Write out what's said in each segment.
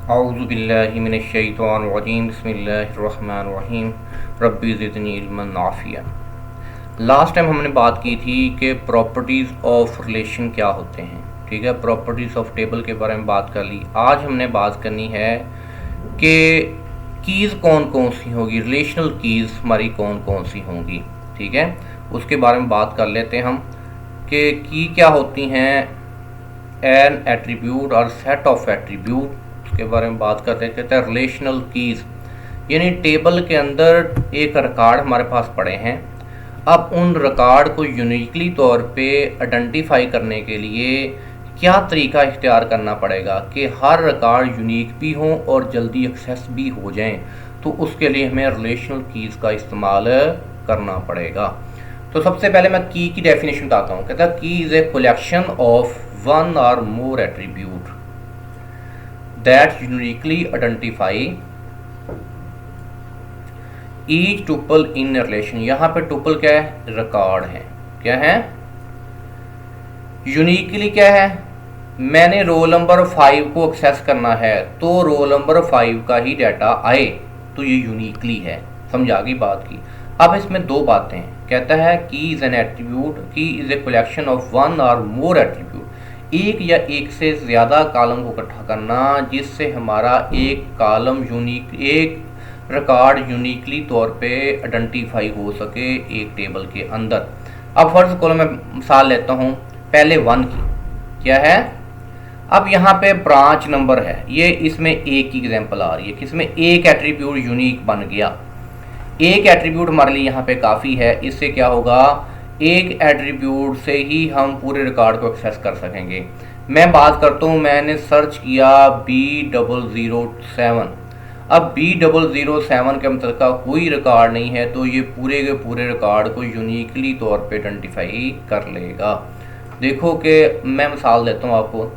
औज़ु बिल्लाहि मिनश्शैतानिर्रजीम बिस्मिल्लाहिर्रहमानिर्रहीम रब्बी ज़िदनी इल्मन नाफ़िया। Last time हमने बात की थी कि प्रॉपर्टीज़ ऑफ रिलेशन क्या होते हैं। ठीक है, प्रॉपर्टीज़ ऑफ टेबल के बारे में बात कर ली। आज हमने बात करनी है कि कीज़ कौन कौन सी होगी, रिलेशनल कीज़ हमारी कौन कौन सी होंगी। ठीक है, उसके बारे में बात कर लेते हैं हम कि की क्या होती हैं, एन एट्रीब्यूट और सेट ऑफ एट्रीब्यूट के बारे में बात करते हैं। कहते हैं रिलेशनल कीज़, यानी टेबल के अंदर एक रिकॉर्ड हमारे पास पड़े हैं। अब उन रिकॉर्ड को यूनिकली तौर पे आइडेंटिफाई करने के लिए क्या तरीका इख्तियार करना पड़ेगा कि हर रिकॉर्ड यूनिक भी हों और जल्दी एक्सेस भी हो जाएं। तो उसके लिए हमें रिलेशनल कीज़ का इस्तेमाल करना पड़ेगा। तो सबसे पहले मैं की डेफिनेशन बताता हूँ। कहता है की is a collection of one और more attribute that uniquely identify each tuple in a relation। यहाँ पे टुपल क्या है, रिकॉर्ड है। क्या है, यूनिकली क्या है, मैंने रोल नंबर 5 को एक्सेस करना है तो रोल नंबर 5 का ही डाटा आए, तो ये यूनिकली है। समझा गई बात की। अब इसमें दो बातें हैं। कहता है की इज एन एट्रीब्यूट, की is a collection of one और मोर एट्रीब्यूट, एक या एक से ज़्यादा कॉलम को इकट्ठा करना जिससे हमारा एक कॉलम यूनिक, एक रिकॉर्ड यूनिकली तौर पे आइडेंटिफाई हो सके एक टेबल के अंदर। अब फर्स्ट कॉलम में मिसाल लेता हूँ पहले 1 की। क्या है, अब यहाँ पे ब्रांच नंबर है, ये इसमें एक की एग्जांपल आ रही है, किसमें एक एट्रीब्यूट यूनिक बन गया। एक एट्रीब्यूट हमारे लिए यहाँ पे काफ़ी है। इससे क्या होगा, एक एट्रीब्यूट से ही हम पूरे रिकॉर्ड को एक्सेस कर सकेंगे। मैं बात करता हूँ, मैंने सर्च किया B007। अब B007 के मतलब का कोई रिकॉर्ड नहीं है, तो ये पूरे के पूरे रिकॉर्ड को यूनिकली तौर पे आइडेंटिफाई कर लेगा। देखो कि मैं मिसाल देता हूँ आपको।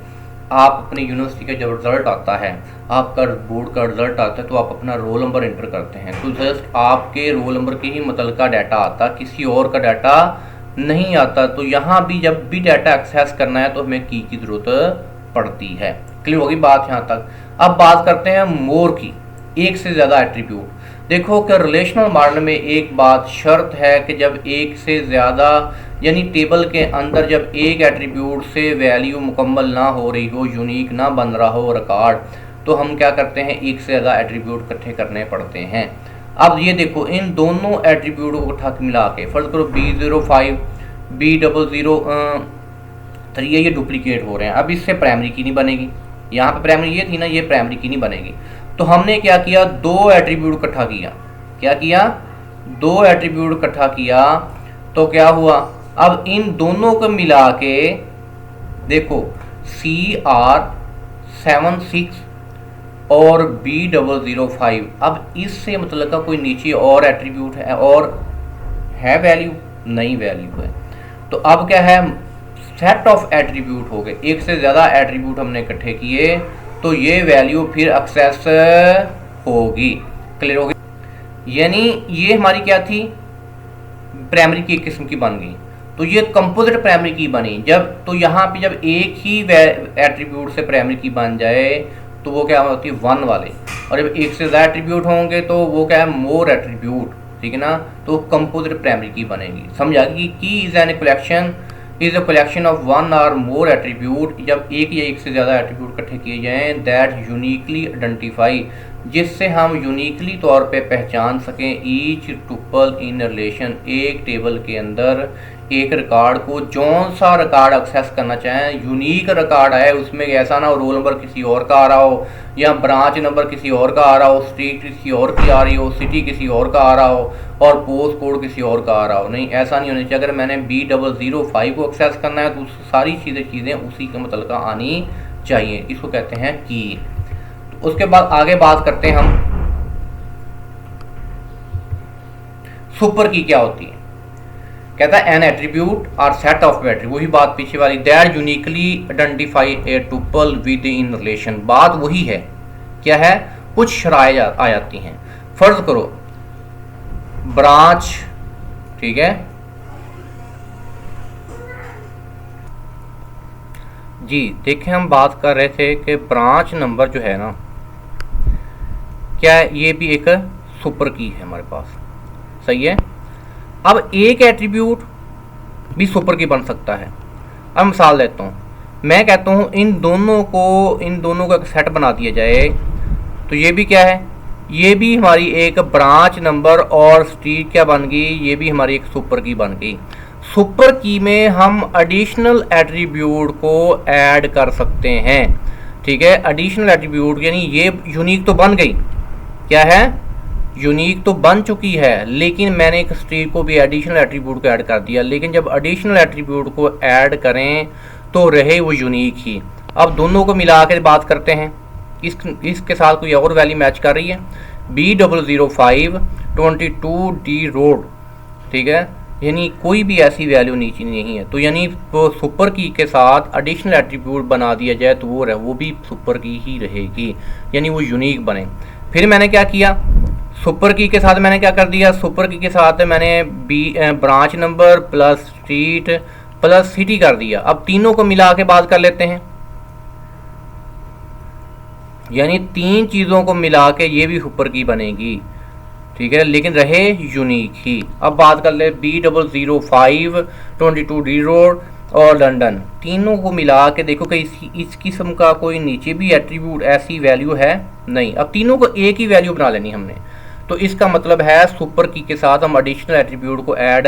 आप अपनी यूनिवर्सिटी का जब रिज़ल्ट आता है, आपका बोर्ड का रिज़ल्ट आता है, तो आप अपना रोल नंबर एंटर करते हैं, तो जस्ट आपके रोल नंबर के ही मतलब का डाटा आता, किसी और का डाटा नहीं आता। तो यहाँ भी जब भी डाटा एक्सेस करना है तो हमें की ज़रूरत पड़ती है। क्लियर होगी बात यहाँ तक। अब बात करते हैं मोर की, एक से ज़्यादा एट्रीब्यूट। देखो कि रिलेशनल मॉडल में एक बात शर्त है कि जब एक से ज़्यादा, यानी टेबल के अंदर जब एक एट्रीब्यूट से वैल्यू मुकम्मल ना हो रही हो, यूनिक ना बन रहा हो रिकॉर्ड, तो हम क्या करते हैं, एक से ज़्यादा एट्रीब्यूट इकट्ठे करने पड़ते हैं। अब ये देखो, इन दोनों एट्रीब्यूट को इकट्ठा मिला के फर्ज करो B05 B003 ये डुप्लीकेट हो रहे हैं। अब इससे प्राइमरी की नहीं बनेगी, यहाँ पे प्राइमरी ये थी ना, ये प्राइमरी की नहीं बनेगी। तो हमने क्या किया, दो एट्रीब्यूट इकट्ठा किया। क्या किया, दो एट्रीब्यूट इकट्ठा किया। तो क्या हुआ, अब इन दोनों को मिला के देखो CR76 और B005। अब इससे मतलब का कोई नीचे और एट्रीब्यूट है और है वैल्यू नहीं, वैल्यू है। तो अब क्या है, सेट ऑफ एट्रीब्यूट हो गए, एक से ज़्यादा एट्रीब्यूट हमने इकट्ठे किए तो ये वैल्यू फिर एक्सेस होगी। क्लियर हो गई, यानी ये हमारी क्या थी, प्राइमरी की किस्म की बन गई। तो ये कंपोजिट प्राइमरी की बनी जब, तो यहाँ पे जब एक ही एट्रीब्यूट से प्राइमरी की बन जाए तो वो क्या होती है, 1 वाले। और जब एक से ज़्यादा एट्रीब्यूट होंगे तो वो क्या है, मोर एट्रीब्यूट। ठीक है ना, तो कंपोजिट प्राइमरी की बनेगी। समझा कि की is an collection, is a collection of one और मोर एट्रीब्यूट, जब एक या एक से ज़्यादा एट्रीब्यूट इकट्ठे किए जाएँ, दैट यूनिकली आइडेंटिफाई, जिससे हम यूनिकली तौर पे पहचान सकें ईच टुपल इन रिलेशन, एक टेबल के अंदर एक रिकॉर्ड को, जौन सा रिकॉर्ड एक्सेस करना चाहें, यूनिक रिकॉर्ड आए, उसमें ऐसा ना हो रोल नंबर किसी और का आ रहा हो, या ब्रांच नंबर किसी और का आ रहा हो, स्ट्रीट किसी और की आ रही हो, सिटी किसी और का आ रहा हो और पोस्ट कोड किसी और का आ रहा हो। नहीं, ऐसा नहीं होना चाहिए। अगर मैंने B005 को एक्सेस करना है तो सारी चीज़ें उसी के मतलब का आनी चाहिए। इसको कहते हैं की। तो उसके बाद आगे बात करते हैं हम सुपर की क्या होती है। कहता है एन एट्रीब्यूट और सेट ऑफ एट्रीब्यूट, वही बात पीछे वाली, that uniquely identify A tuple with in relation. बात वही है। क्या है, कुछ शराय आ जाती हैं। फर्ज करो ब्रांच, ठीक है जी, देखें हम बात कर रहे थे कि ब्रांच नंबर जो है ना, क्या है, ये भी एक सुपर की है हमारे पास, सही है। अब एक एट्रीब्यूट भी सुपर की बन सकता है। अब मिसाल देता हूँ, मैं कहता हूँ इन दोनों का एक सेट बना दिया जाए, तो ये भी क्या है, ये भी हमारी एक ब्रांच नंबर और स्ट्रीट क्या बन गई, ये भी हमारी एक सुपर की बन गई। सुपर की में हम एडिशनल एट्रीब्यूट को ऐड कर सकते हैं, ठीक है। एडिशनल एट्रीब्यूट यानी ये यूनिक तो बन गई, क्या है, यूनिक तो बन चुकी है, लेकिन मैंने एक स्ट्रीट को भी एडिशनल एट्रीब्यूट को ऐड कर दिया। लेकिन जब एडिशनल एट्रीब्यूट को ऐड करें तो रहे वो यूनिक ही। अब दोनों को मिला के बात करते हैं, इसके साथ कोई और वैल्यू मैच कर रही है, B005 22D रोड, ठीक है, यानी कोई भी ऐसी वैल्यू नीचे नहीं है। तो यानी वो सुपर की के साथ एडिशनल एट्रीब्यूट बना दिया जाए तो वो भी सुपर की ही रहेगी, यानी वो यूनिक बने। फिर मैंने क्या किया, सुपर की के साथ मैंने क्या कर दिया, सुपर की के साथ मैंने branch number plus street plus city कर दिया। अब तीनों को मिला के बात कर लेते हैं, यानी तीन चीज़ों को मिला के ये भी सुपर की बनेगी, ठीक है, लेकिन रहे यूनिक ही। अब बात कर ले B005 22D रोड और लंदन, तीनों को मिला के देखो कि इस किस्म का कोई नीचे भी एट्रीब्यूट ऐसी वैल्यू है नहीं। अब तीनों को एक ही वैल्यू बना लेनी हमने, तो इसका मतलब है सुपर की के साथ हम एडिशनल एट्रीब्यूट को ऐड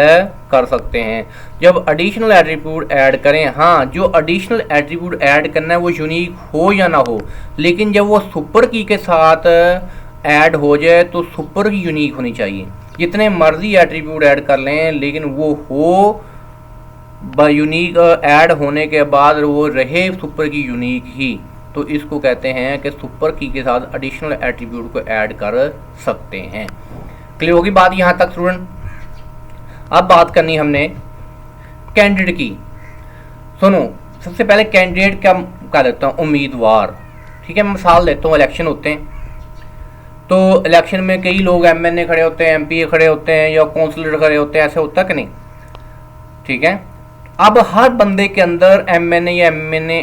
कर सकते हैं। जब एडिशनल एट्रीब्यूट ऐड करें, हाँ, जो एडिशनल एट्रीब्यूट ऐड करना है वो यूनिक हो या ना हो, लेकिन जब वो सुपर की के साथ ऐड हो जाए तो सुपर की यूनिक होनी चाहिए। जितने मर्जी एट्रीब्यूट ऐड कर लें, लेकिन वो हो यूनिक ऐड होने के बाद वो रहे सुपर की यूनिक ही, तो इसको कहते हैं कि सुपर की के साथ एडिशनल एट्रीब्यूट को ऐड कर सकते हैं। क्लियर होगी बात यहाँ तक स्टूडेंट। अब बात करनी हमने कैंडिडेट की। सुनो, सबसे पहले कैंडिडेट क्या कह देता हूँ, उम्मीदवार, ठीक है। मिसाल देता हूँ, इलेक्शन होते हैं, तो इलेक्शन में कई लोग MNA खड़े होते हैं, MP खड़े होते हैं या काउंसलर खड़े होते हैं, ऐसे होता कि नहीं, ठीक है। अब हर बंदे के अंदर MNA या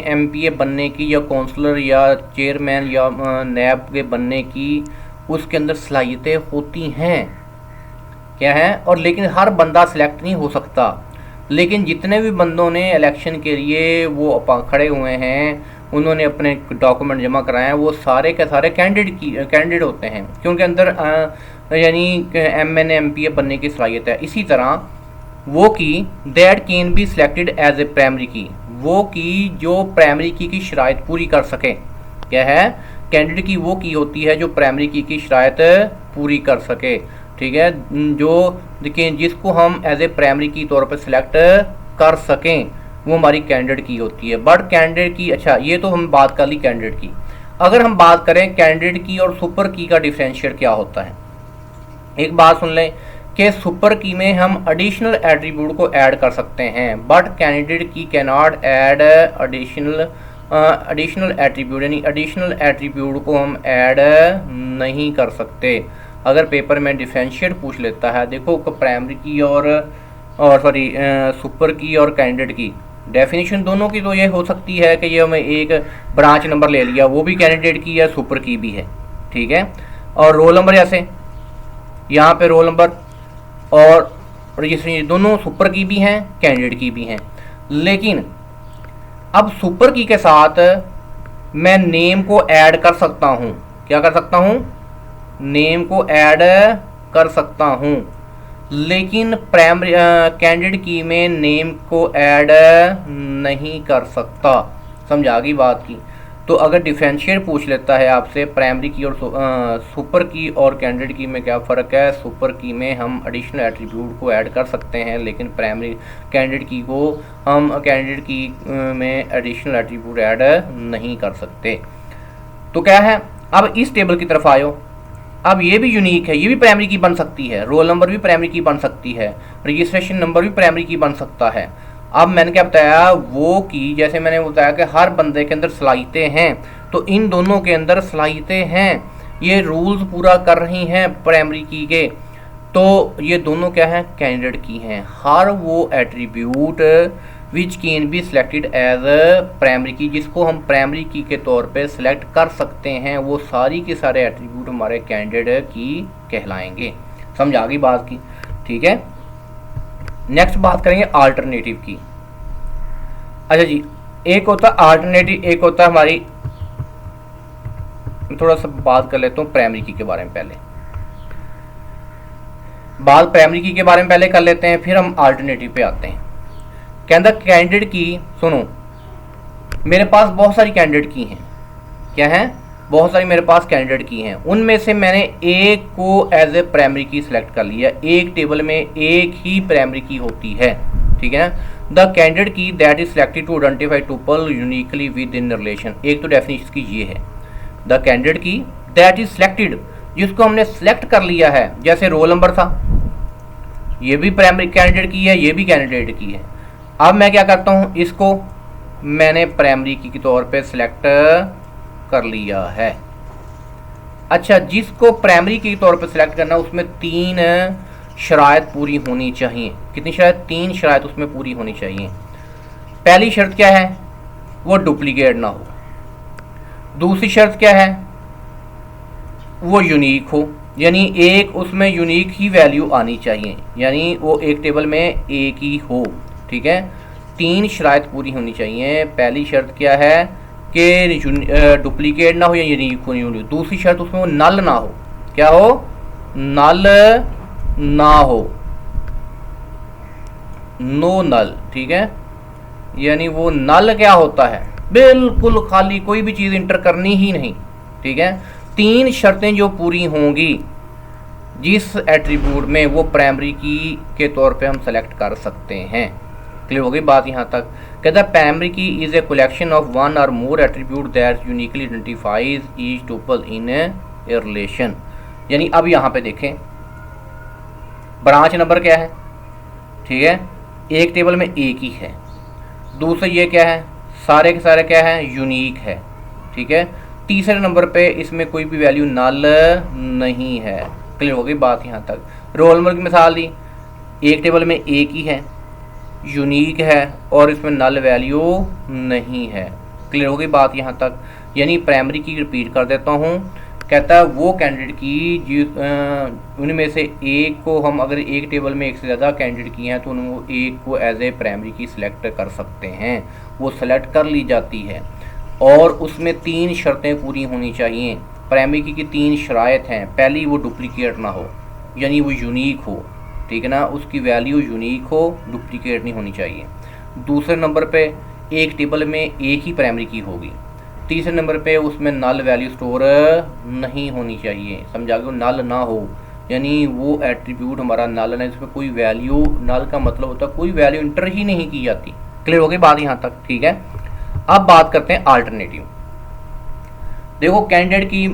MPA बनने की या काउंसलर या चेयरमैन या नैब के बनने की उसके अंदर सलाहियतें होती हैं, क्या है, और लेकिन हर बंदा सिलेक्ट नहीं हो सकता। लेकिन जितने भी बंदों ने इलेक्शन के लिए वो खड़े हुए हैं, उन्होंने अपने डॉक्यूमेंट जमा कराए हैं, वो सारे के सारे कैंडिडेट होते हैं, क्योंकि अंदर यानी MNA MPA बनने की सलाहियत है। इसी तरह वो key that can be selected as a primary key, वो की जो प्राइमरी की शराइत पूरी कर सके, क्या है, कैंडिडेट की वो की होती है जो प्राइमरी की शराइत पूरी कर सके, ठीक है, जो देखिए जिसको हम एज ए प्राइमरी की तौर पर सिलेक्ट कर सकें, वो हमारी कैंडिडेट की होती है। बट कैंडिडेट की, अच्छा ये तो हम बात कर ली कैंडिडेट की। अगर हम बात करें कैंडिडेट की और सुपर की का डिफरेंशिएट क्या होता है, एक बात सुन लें कि सुपर की में हम एडिशनल एट्रीब्यूट को ऐड कर सकते हैं, बट कैंडिडेट की can not add additional attribute, यानी एडिशनल एट्रीब्यूट को हम ऐड नहीं कर सकते। अगर पेपर में डिफरेंशिएट पूछ लेता है, देखो प्राइमरी की और सॉरी सुपर की और कैंडिडेट की डेफिनेशन दोनों की तो ये हो सकती है कि ये हमें एक ब्रांच नंबर ले लिया, वो भी कैंडिडेट की है, सुपर की भी है, ठीक है, और रोल नंबर, जैसे यहाँ पे रोल नंबर और रजिस्ट्रेशन दोनों सुपर की भी हैं, कैंडिडेट की भी हैं। लेकिन अब सुपर की के साथ मैं नेम को ऐड कर सकता हूँ, क्या कर सकता हूँ, नेम को ऐड कर सकता हूँ, लेकिन प्राइमरी कैंडिडेट की में नेम को ऐड नहीं कर सकता। समझ आ गई बात की। तो अगर डिफरेंशिएट पूछ लेता है आपसे प्राइमरी की और सुपर की और कैंडिडेट की में क्या फ़र्क है, सुपर की में हम एडिशनल एट्रीब्यूट को ऐड कर सकते हैं, लेकिन प्राइमरी कैंडिडेट की को हम कैंडिडेट की में एडिशनल एट्रीब्यूट ऐड नहीं कर सकते। तो क्या है, अब इस टेबल की तरफ आयो। अब ये भी यूनिक है, ये भी प्राइमरी की बन सकती है, रोल नंबर भी प्राइमरी की बन सकती है, रजिस्ट्रेशन नंबर भी प्राइमरी की बन सकता है। अब मैंने क्या बताया, वो की जैसे मैंने बताया कि हर बंदे के अंदर सलाहियतें हैं, तो इन दोनों के अंदर सलाहियतें हैं, ये रूल्स पूरा कर रही हैं प्राइमरी की के, तो ये दोनों क्या हैं, कैंडिडेट की हैं। हर वो attribute which can be selected as primary key, जिसको हम प्राइमरी की के तौर पे सिलेक्ट कर सकते हैं, वो सारी के सारे एट्रीब्यूट हमारे कैंडिडेट की कहलाएंगे। समझ आ गई बात की, ठीक है। नेक्स्ट बात करेंगे अल्टरनेटिव की। अच्छा जी, एक होता है अल्टरनेटिव, एक होता है हमारी, थोड़ा सा बात कर लेता हूँ प्राइमरी की के बारे में। पहले बात प्राइमरी की के बारे में पहले कर लेते हैं, फिर हम अल्टरनेटिव पे आते हैं। कहता कैंडिडेट की, सुनो, मेरे पास बहुत सारी कैंडिडेट की हैं। क्या है? बहुत सारी मेरे पास कैंडिडेट की हैं। उनमें से मैंने एक को एज ए प्राइमरी की सिलेक्ट कर लिया। एक टेबल में एक ही प्राइमरी की होती है, ठीक है ना। The candidate key that is selected to identify tuple uniquely within relation. एक तो डेफिनेशन की ये है, the candidate key that is selected, जिसको हमने सिलेक्ट कर लिया है। जैसे रोल नंबर था, ये भी प्राइमरी कैंडिडेट की है, ये भी कैंडिडेट की है। अब मैं क्या करता हूँ, इसको मैंने प्राइमरी की के तौर पे सिलेक्ट कर लिया है। अच्छा, जिसको प्राइमरी की के तौर पे सिलेक्ट करना, उसमें 3 शराइत पूरी होनी चाहिए। कितनी शराइत? 3 शराइत उसमें पूरी होनी चाहिए। पहली शर्त क्या है? वो डुप्लीकेट ना हो। दूसरी शर्त क्या है? वो यूनिक हो, यानी एक उसमें यूनिक ही वैल्यू आनी चाहिए, यानी वो एक टेबल में एक ही हो, ठीक है। 3 शराइत पूरी होनी चाहिए। पहली शर्त क्या है कि डुप्लीकेट ना हो या यूनिक हो। दूसरी शर्त उसमें वो नल ना हो। क्या हो? नल ना हो, नो नल, ठीक है। यानी वो नल क्या होता है? बिल्कुल खाली, कोई भी चीज़ इंटर करनी ही नहीं, ठीक है। 3 शर्तें जो पूरी होंगी जिस एट्रीब्यूट में, वो प्राइमरी की के तौर पे हम सेलेक्ट कर सकते हैं। क्लियर हो गई बात यहाँ तक। कहता है primary key is a collection of 1 or more attribute that uniquely identifies each tuple in a relation. यानी अब यहाँ पे देखें, ब्रांच नंबर क्या है? ठीक है, एक टेबल में एक ही है। दूसरा ये क्या है? सारे के सारे क्या है? यूनिक है, ठीक है। तीसरे नंबर पे इसमें कोई भी वैल्यू नल नहीं है। क्लियर हो गई बात यहाँ तक। रोल नंबर की मिसाल दी, एक टेबल में एक ही है, यूनिक है और इसमें नल वैल्यू नहीं है। क्लियर हो गई बात यहाँ तक। यानी प्राइमरी की रिपीट कर देता हूँ। कहता है वो कैंडिडेट की उनमें से एक को हम, अगर एक टेबल में एक से ज़्यादा कैंडिडेट की हैं तो उनको एक को एज ए प्राइमरी की सिलेक्ट कर सकते हैं। वो सेलेक्ट कर ली जाती है और उसमें 3 शर्तें पूरी होनी चाहिए। प्राइमरी की 3 शराइत हैं। पहली, वो डुप्लीकेट ना हो, यानी वो यूनिक हो, ठीक है ना, उसकी वैल्यू यूनिक हो, डुप्लीकेट नहीं होनी चाहिए। दूसरे नंबर पे एक टेबल में एक ही प्राइमरी की होगी। तीसरे नंबर पे उसमें नल वैल्यू स्टोर नहीं होनी चाहिए। समझा गया? नल ना हो, यानी वो एट्रीब्यूट हमारा नल है, इसमें कोई वैल्यू, नल का मतलब होता है कोई वैल्यू इंटर ही नहीं की जाती। क्लियर हो गई बात यहाँ तक, ठीक है। अब बात करते हैं अल्टरनेटिव। देखो, कैंडिडेट की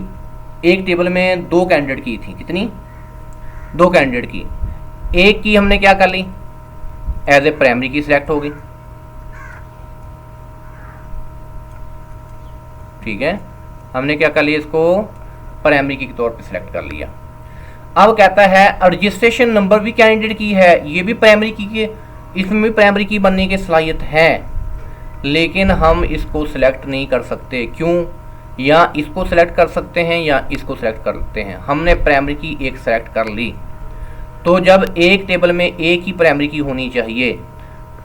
एक टेबल में 2 कैंडिडेट की थी। कितनी? 2 कैंडिडेट की। एक की हमने क्या कर ली? एज ए प्राइमरी की सिलेक्ट हो गई, ठीक है। हमने क्या कर लिया? इसको प्राइमरी की तौर पे सिलेक्ट कर लिया। अब कहता है रजिस्ट्रेशन नंबर भी कैंडिडेट की है, ये भी प्राइमरी की के, इसमें भी प्राइमरी की बनने की सलाहियत है, लेकिन हम इसको सिलेक्ट नहीं कर सकते। क्यों? या इसको सिलेक्ट कर सकते हैं या इसको सिलेक्ट कर सकते हैं। हमने प्राइमरी की एक सेलेक्ट कर ली, तो जब एक टेबल में एक ही प्राइमरी की होनी चाहिए,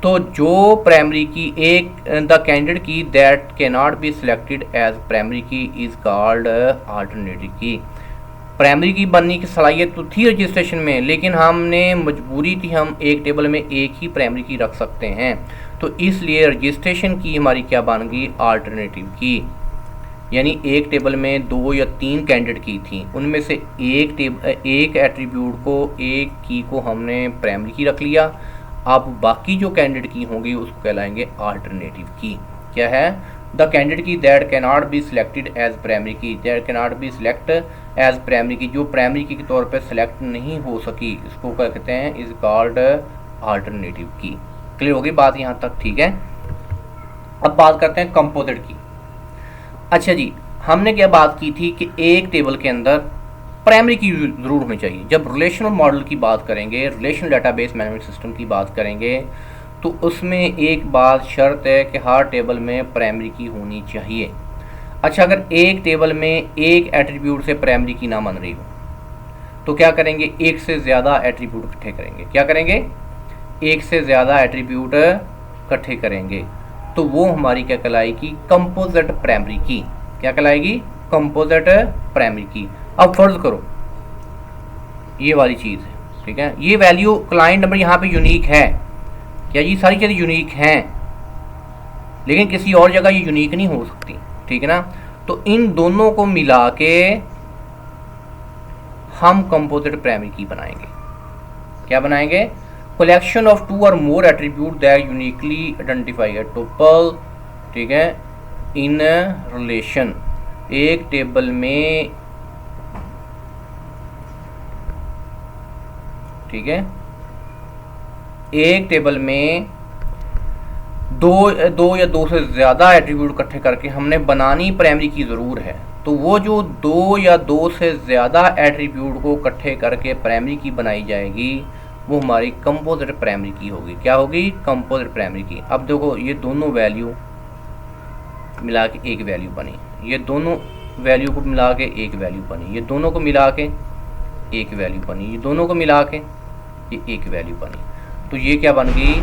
तो जो प्राइमरी की एक, the candidate key that can not be selected as primary key is called alternative key. Primary key बनने की सलाहियत तो थी रजिस्ट्रेशन में, लेकिन हमने मजबूरी थी, हम एक टेबल में एक ही प्राइमरी की रख सकते हैं, तो इसलिए रजिस्ट्रेशन की हमारी क्या बन गई? अल्टरनेटिव की। यानी एक टेबल में 2 या 3 कैंडिडेट की थी, उनमें से एक एट्रीब्यूट को, एक की को हमने प्राइमरी की रख लिया। अब बाकी जो कैंडिडेट की होंगी उसको कहलाएंगे अल्टरनेटिव की। क्या है? The candidate key that can not be selected as primary key, that can not be select as primary key, जो प्राइमरी की के तौर पे सिलेक्ट नहीं हो सकी, इसको क्या कहते हैं? इज कॉल्ड अल्टरनेटिव की। क्लियर हो गई बात यहाँ तक, ठीक है। अब बात करते हैं कंपोजिट की। अच्छा जी, हमने क्या बात की थी कि एक टेबल के अंदर प्राइमरी की ज़रूर होनी चाहिए। जब रिलेशनल मॉडल की बात करेंगे, रिलेशनल डेटाबेस मैनेजमेंट सिस्टम की बात करेंगे, तो उसमें एक बात शर्त है कि हर टेबल में प्राइमरी की होनी चाहिए। अच्छा, अगर एक टेबल में एक एट्रीब्यूट से प्राइमरी की ना बन रही हो तो क्या करेंगे, एक से ज़्यादा एट्रीब्यूट इकट्ठे करेंगे। क्या करेंगे, एक से ज़्यादा एट्रीब्यूट इकट्ठे करेंगे, तो वो हमारी क्या कहलाएगी, कंपोजिट प्राइमरी की। क्या कहलाएगी, कंपोजिट प्राइमरी की। अब फर्ज करो ये वाली चीज़ है, ठीक है, ये वैल्यू क्लाइंट नंबर यहाँ पे यूनिक है, क्या ये सारी चीज़ें यूनिक हैं, लेकिन किसी और जगह ये यूनिक नहीं हो सकती, ठीक है ना। तो इन दोनों को मिला के हम कंपोजिट प्राइमरी की बनाएंगे। क्या बनाएंगे, collection of 2 or more attribute that uniquely identify a tuple, ठीक है, इन रिलेशन। एक टेबल में, ठीक है, एक टेबल में दो या दो से ज़्यादा एट्रीब्यूट इकट्ठे करके हमने बनानी प्राइमरी की ज़रूर है, तो वो जो 2 या 2 से ज़्यादा एट्रीब्यूट को इकट्ठे करके प्राइमरी की बनाई जाएगी वो हमारी कंपोजिट प्राइमरी की होगी। क्या होगी, कंपोजिट प्राइमरी की। अब देखो ये दोनों वैल्यू मिला के एक वैल्यू बनी, ये दोनों वैल्यू को मिला के एक वैल्यू बनी, ये दोनों को मिला के एक वैल्यू बनी, ये दोनों को मिला के ये एक वैल्यू बनी। तो ये क्या बन गई,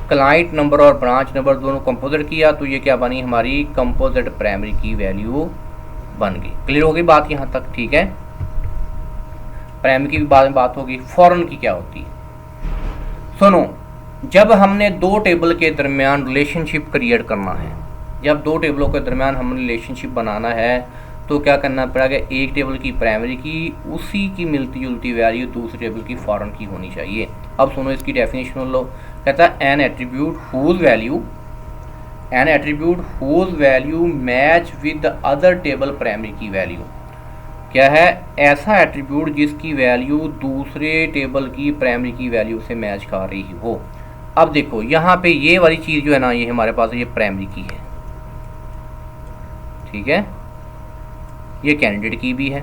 क्लाइंट नंबर और ब्रांच नंबर दोनों कंपोजिट किया, तो ये क्या बनी, हमारी कंपोजिट प्राइमरी की वैल्यू बन गई। क्लियर हो गई बात यहाँ तक, ठीक है। प्राइमरी की भी बाद में बात होगी। फॉरेन की क्या होती है, सुनो, जब हमने दो टेबल के दरमियान रिलेशनशिप क्रिएट करना है, जब दो टेबलों के दरमियान हमने रिलेशनशिप बनाना है तो क्या करना पड़ेगा, एक टेबल की प्राइमरी की उसी की मिलती जुलती वैल्यू दूसरी टेबल की फॉरेन की होनी चाहिए। अब सुनो इसकी डेफिनेशन लो, कहता है an attribute whose value match with the other table primary key value. क्या है, ऐसा एट्रीब्यूट जिसकी वैल्यू दूसरे टेबल की प्राइमरी की वैल्यू से मैच कर रही हो। अब देखो यहाँ पे ये वाली चीज़ जो है ना, ये हमारे पास ये प्राइमरी की है, ठीक है, ये कैंडिडेट की भी है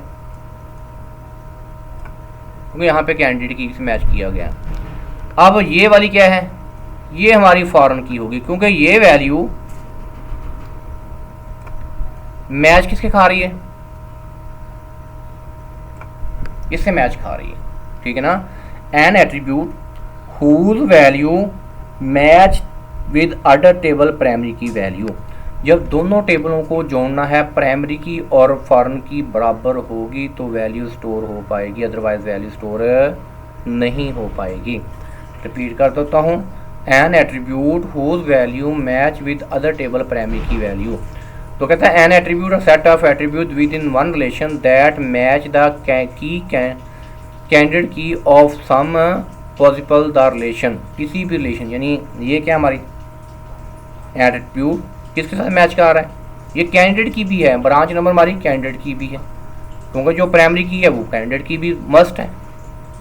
क्योंकि यहाँ पे कैंडिडेट की से मैच किया गया। अब ये वाली क्या है, ये हमारी फॉरेन की होगी क्योंकि ये वैल्यू मैच किसके खा रही है, इससे मैच खा रही है, ठीक है ना। An attribute whose value match with other table primary key value. जब दोनों टेबलों को जोड़ना है, प्राइमरी की और फॉरेन की बराबर होगी तो वैल्यू स्टोर हो पाएगी, अदरवाइज वैल्यू स्टोर नहीं हो पाएगी। रिपीट कर देता हूँ, an attribute whose value match with other table primary key value. तो कहता है an attribute a set of attribute within one relation that match the key candidate key of some possible the relation, किसी भी relation, यानी ये क्या हमारी attribute किसके साथ मैच कर रहा है, ये कैंडिडेट की भी है, ब्रांच नंबर हमारी कैंडिडेट की भी है क्योंकि जो प्राइमरी की है वो कैंडिडेट की भी मस्ट है।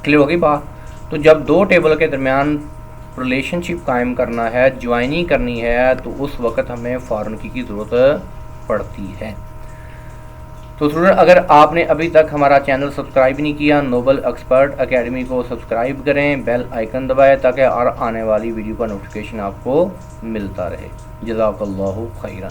क्लियर हो गई बात। तो जब दो टेबल के दरमियान रिलेशनशिप कायम करना है, ज्वाइनिंग करनी है, तो उस वक्त हमें फॉरेन की ज़रूरत पड़ती है। तो स्टूडेंट, अगर आपने अभी तक हमारा चैनल सब्सक्राइब नहीं किया, नोबल एक्सपर्ट एकेडमी को सब्सक्राइब करें, बेल आइकन दबाएं ताकि और आने वाली वीडियो का नोटिफिकेशन आपको मिलता रहे। जज़ाकल्लाहु खैरन।